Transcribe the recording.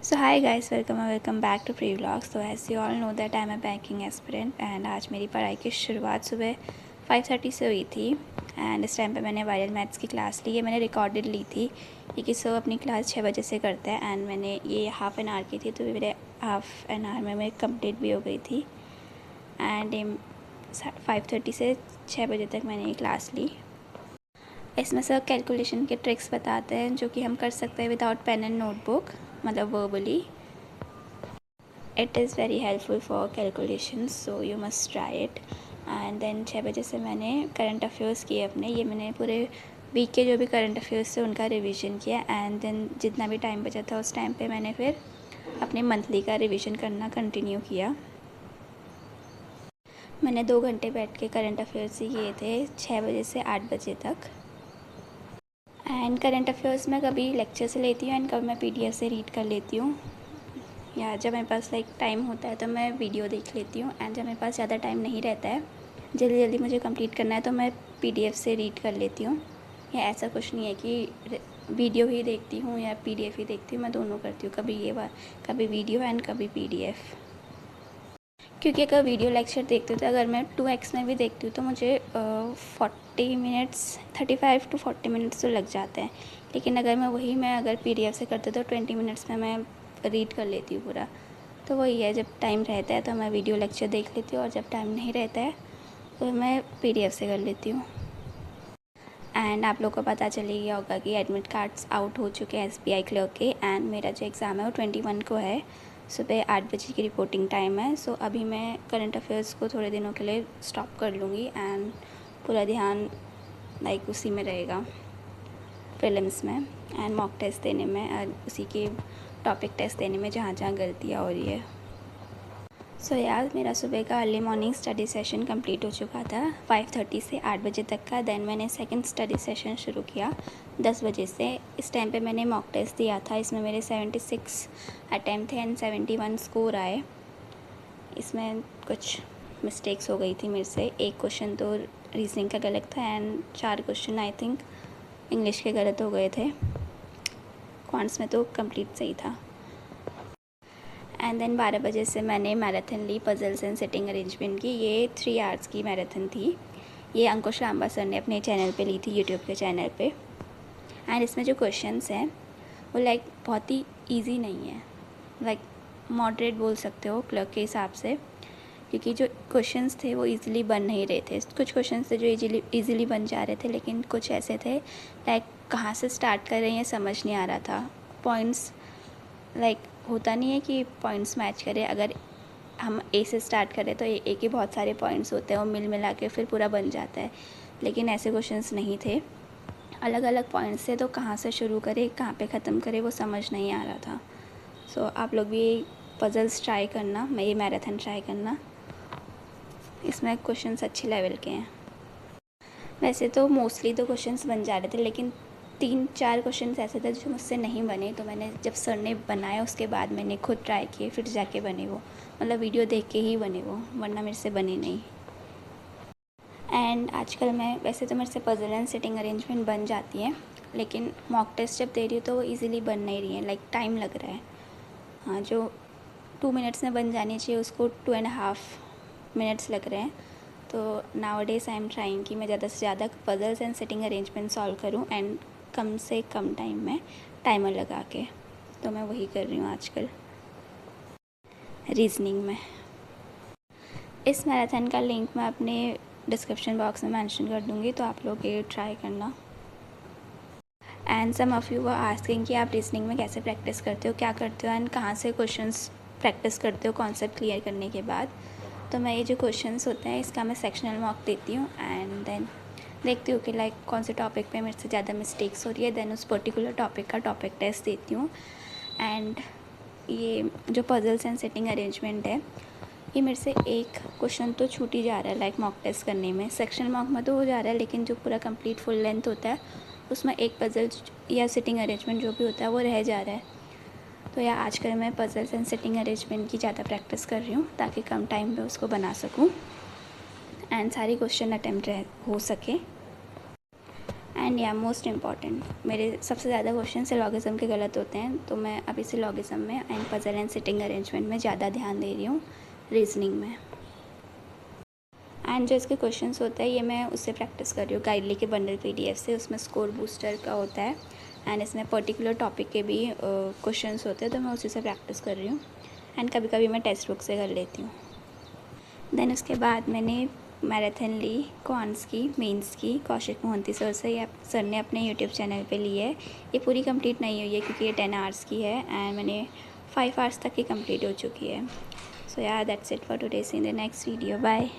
So hi guys, welcome back to Pre Vlogs. So as you all know that I am a banking aspirant and आज मेरी पढ़ाई की शुरुआत सुबह 5:30 से हुई थी एंड इस टाइम पे मैंने वायरल मैथ्स की क्लास ली है। मैंने रिकॉर्डेड ली थी क्योंकि सब अपनी क्लास 6 बजे से करते हैं एंड मैंने ये हाफ़ एन आवर की थी तो मेरे हाफ़ एन आवर में मेरी कंप्लीट भी हो गई थी एंड 5:30 से 6 बजे तक मैंने ये क्लास ली। इसमें सब कैलकुलेशन के ट्रिक्स बताते हैं जो कि हम कर सकते हैं विदाउट पेन एंड नोटबुक, मतलब verbally. It is very helpful for calculation, so you must try it. And then 6 बजे से मैंने करंट अफेयर्स किए अपने। ये मैंने पूरे वीक के जो भी करंट अफेयर्स थे उनका रिवीजन किया एंड देन जितना भी टाइम बचा था उस टाइम पे मैंने फिर अपने मंथली का रिवीजन करना कंटिन्यू किया। मैंने 2 घंटे बैठ के करंट अफेयर्स ही किए थे 6 बजे से 8 बजे तक। एंड करंट अफेयर्स में कभी लेक्चर से लेती हूँ एंड कभी मैं पीडीएफ से रीड कर लेती हूँ, या जब मेरे पास टाइम होता है तो मैं वीडियो देख लेती हूँ एंड जब मेरे पास ज़्यादा टाइम नहीं रहता है, जल्दी जल्दी मुझे कंप्लीट करना है तो मैं पीडीएफ से रीड कर लेती हूँ। या ऐसा कुछ नहीं है कि वीडियो ही देखती हूँ या पीडीएफ ही देखती हूँ, मैं दोनों करती हूँ, कभी वीडियो एंड कभी पीडीएफ। क्योंकि अगर वीडियो लेक्चर देखती हूँ तो अगर मैं 2x में भी देखती हूँ तो मुझे 40 मिनट्स 35 to 40 मिनट्स तो लग जाते हैं। लेकिन मैं अगर पीडीएफ से करती हूँ तो 20 मिनट्स में मैं रीड कर लेती हूँ पूरा। तो वही है, जब टाइम रहता है तो मैं वीडियो लेक्चर देख लेती हूँ और जब टाइम नहीं रहता है तो मैं पीडीएफ से कर लेती हूँ। एंड आप लोग को पता चल ही गया होगा कि एडमिट कार्ड्स आउट हो चुके हैं एसबीआई क्लर्क के एंड मेरा जो एग्ज़ाम है वो 21 को है। सुबह 8 बजे की रिपोर्टिंग टाइम है। सो अभी मैं करंट अफेयर्स को थोड़े दिनों के लिए स्टॉप कर लूँगी एंड पूरा ध्यान उसी में रहेगा, प्रीलिम्स में एंड मॉक टेस्ट देने में, उसी के टॉपिक टेस्ट देने में जहाँ जहाँ गलतियाँ हो रही है। सो यार मेरा सुबह का early morning study session complete हो चुका था 5:30 से 8 बजे तक का। देन मैंने सेकंड स्टडी सेशन शुरू किया 10 बजे से। इस टाइम पे मैंने मॉक टेस्ट दिया था, इसमें मेरे 76 अटैम्प्ट थे एंड 71 स्कोर आए। इसमें कुछ मिस्टेक्स हो गई थी मेरे से। एक क्वेश्चन तो रीजनिंग का गलत था and 4 question I think English के गलत हो गए थे। क्वांट्स में तो कंप्लीट सही था। एंड देन 12 बजे से मैंने मैराथन ली पजल्स एंड सिटिंग अरेंजमेंट की। ये 3 आवर्स की मैराथन थी। ये अंकुश लांबा सर ने अपने चैनल पे ली थी, यूट्यूब के चैनल पे। एंड इसमें जो क्वेश्चंस हैं वो बहुत ही इजी नहीं है, मॉडरेट बोल सकते हो क्लर्क के हिसाब से, क्योंकि जो क्वेश्चंस थे वो इजीली बन नहीं रहे थे। कुछ क्वेश्चंस थे जो इजीली बन जा रहे थे, लेकिन कुछ ऐसे थे कहाँ से स्टार्ट कर रहे हैं समझ नहीं आ रहा था। पॉइंट्स होता नहीं है कि पॉइंट्स मैच करें। अगर हम ए से स्टार्ट करें तो ए के बहुत सारे पॉइंट्स होते हैं, वो मिला के फिर पूरा बन जाता है। लेकिन ऐसे क्वेश्चंस नहीं थे, अलग अलग पॉइंट्स थे, तो कहाँ से शुरू करें कहाँ पे ख़त्म करें वो समझ नहीं आ रहा था। सो आप लोग भी पजल्स ट्राई करना, मैं ये मैराथन ट्राई करना, इसमें क्वेश्चंस अच्छे लेवल के हैं। वैसे तो मोस्टली तो क्वेश्चंस बन जा रहे थे, लेकिन 3-4 क्वेश्चंस ऐसे थे जो मुझसे नहीं बने, तो मैंने जब सर ने बनाया उसके बाद मैंने खुद ट्राई किए, फिर जाके बने वो, मतलब वीडियो देख के ही बने वो, वरना मेरे से बने नहीं। एंड आजकल वैसे तो मेरे से पजल एंड सिटिंग अरेंजमेंट बन जाती है, लेकिन मॉक टेस्ट जब दे रही हूँ तो वो ईज़िली बन नहीं रही है, टाइम लग रहा है। हाँ, जो 2 मिनट्स में बन जानी चाहिए उसको 2.5 मिनट्स लग रहे हैं। तो now days I am trying कि मैं ज़्यादा से ज़्यादा puzzles and sitting arrangement solve करूँ एंड कम से कम टाइम में टाइमर लगा के। तो मैं वही कर रही हूँ आजकल रीजनिंग में। इस मैराथन का लिंक मैं अपने डिस्क्रिप्शन बॉक्स में मेंशन कर दूँगी, तो आप लोग ये ट्राई करना। And some of you were asking कि आप रीजनिंग में कैसे प्रैक्टिस करते हो, क्या करते हो एंड कहाँ से क्वेश्चंस प्रैक्टिस करते हो कॉन्सेप्ट क्लियर करने के बाद। तो मैं ये जो क्वेश्चंस होते हैं इसका मैं सेक्शनल मॉक देती हूँ एंड देन देखती हूँ कि कौन से टॉपिक पे मेरे से ज़्यादा मिस्टेक्स हो रही है, देन उस पर्टिकुलर टॉपिक का टॉपिक टेस्ट देती हूँ। एंड ये जो पजल्स एंड सिटिंग अरेंजमेंट है, ये मेरे से एक क्वेश्चन तो छूट ही जा रहा है मॉक टेस्ट करने में। सेक्शनल मॉक में तो हो जा रहा है, लेकिन जो पूरा कंप्लीट फुल लेंथ होता है उसमें एक पजल या सिटिंग अरेंजमेंट जो भी होता है वो रह जा रहा है। तो या आजकल मैं पजल्स एंड सिटिंग अरेंजमेंट की ज़्यादा प्रैक्टिस कर रही हूँ ताकि कम टाइम में उसको बना सकूँ एंड सारी क्वेश्चन अटैम्प्ट हो सके। एंड या मोस्ट इम्पॉर्टेंट, मेरे सबसे ज़्यादा क्वेश्चन सिलॉगिज्म के गलत होते हैं, तो मैं अभी सिलॉगिज्म में and puzzle and sitting arrangement में ज़्यादा ध्यान दे रही हूँ रीजनिंग में। एंड जो इसके क्वेश्चंस होते हैं ये मैं उससे प्रैक्टिस कर रही हूँ गाइडली के बंडल PDF से। उसमें स्कोर बूस्टर का होता है एंड इसमें पर्टिकुलर टॉपिक के भी क्वेश्चंस होते हैं, तो मैं उसी से प्रैक्टिस कर रही हूँ। एंड कभी कभी मैं टेक्स्ट बुक से कर लेती हूँ। देन उसके बाद मैंने मैराथन ली कॉन्स की, मेंस की, कौशिक मोहंती सर से। या सर ने अपने यूट्यूब चैनल पे ली है। ये पूरी कंप्लीट नहीं हुई है क्योंकि ये 10 आवर्स की है एंड मैंने 5 आवर्स तक की कंप्लीट हो चुकी है। So yeah that's it for today, see in the next video, bye.